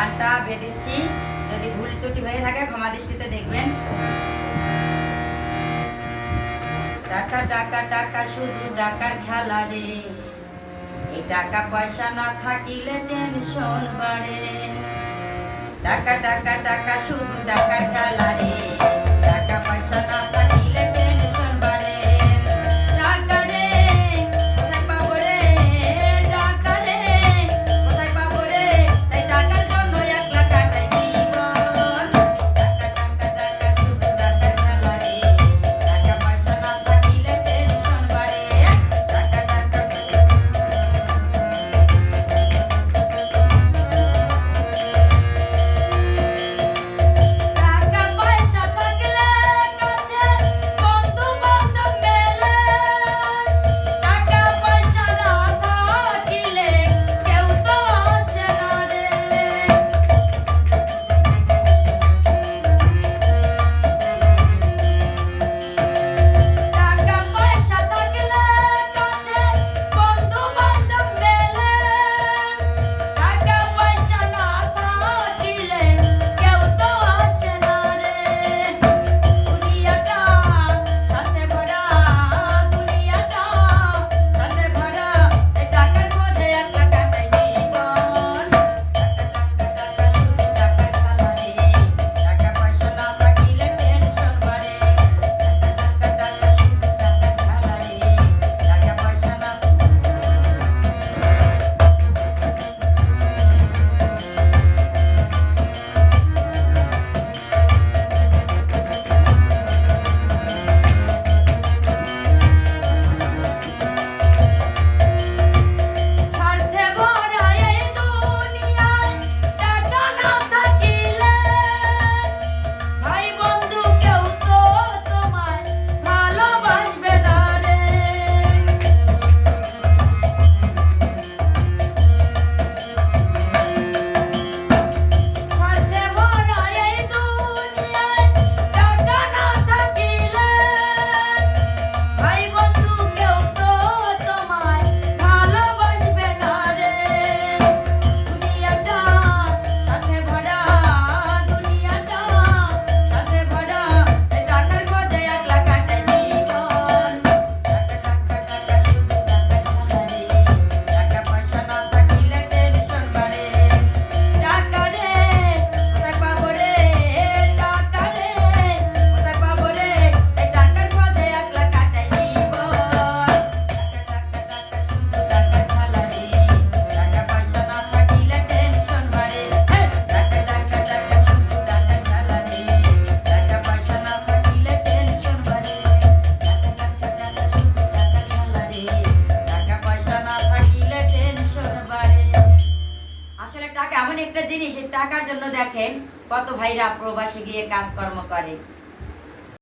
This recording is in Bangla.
গানটা বেঁধেছি, যদি ভুল ত্রুটি হয়ে থাকে ক্ষমা দৃষ্টিতে দেখবেন। টাকা টাকা টাকা শুধু টাকার খেলা রে, এই টাকা পয়সা না থাকিলে টেনশন বাড়ে। টাকা টাকা টাকা শুধু টাকার খেলা রে, টাকা পয়সা না থাকিলে টেনশন বাড়ে। টাকা রে কোথায় পাবো রে, টাকা রে কোথায় পাবো রে, তাই টাকার জন্য একলা কাটাই জীবন। টাকা টাকা টাকা শুধু টাকার খেলা রে, টাকা পয়সা না থাকিলে টেনশন বাড়ে। টাকা টাকা টাকা পয়সা থাকলে কাছে বন্ধু বান্ধব মেলে, টাকা পয়সা না থাকিলে কেউ তো আসে না রে। টাকা পয়সা থাকলে কাছে বন্ধু বান্ধব মেলে, টাকা পয়সা না থাকিলে কেউ তো আসে না রে। দুনিয়াটা সাথে ভরা, দুনিয়াটা সাথে ভরা, এই টাকার খোঁজে একলা কাটাই জীবন। টাকা টাকা টাকা শুধু টাকার খেলা রে, টাকা পয়সা না থাকিলে টেনশন বাড়ে। টাকা টাকা শুধু টাকার খেলা রে, টাকা পয়সা না স্বার্থে ভরা এই দুনিয়ায়, টাকা না থাকিলে ভাই বন্ধু কেউ তো তোমায় ভালোবাসবে না রে। স্বার্থে ভরা এই দুনিয়ায়, টাকা না থাকিলে ভাই বন্ধু কেউ তো তোমায় ভালোবাসবে না রে। দুনিয়াটা সাথে ভরা, দুনিয়াটা সাথে ভরা, এই টাকার খোঁজে একলা কাটাই জীবন। টাকা টাকা টাকা শুধু টাকার খেলা রে, টাকা পয়সা না থাকিলে টেনশন বাড়ে। টাকা রে কোথায় পাবো রে, টাকা রে কোথায় পাবো রে, এই টাকার খোঁজে একলা কাটাই জীবন। টাকা টাকা টাকা শুধু টাকার খেলা রে, টাকা পয়সা না থাকিলে টেনশন বাড়ে। টাকা টাকা টাকা শুধু টাকার খেলা রে, টাকা পয়সা না থাকিলে টেনশন বাড়ে। টাকা টাকা টাকা শুধু টাকার খেলা রে, টাকা পয়সা না থাকিলে টেনশন বাড়ে। আসলে টাকা এমন একটা জিনিস, এই টাকার জন্য দেখেন কত ভাইরা প্রবাসে গিয়ে কাজকর্ম করে।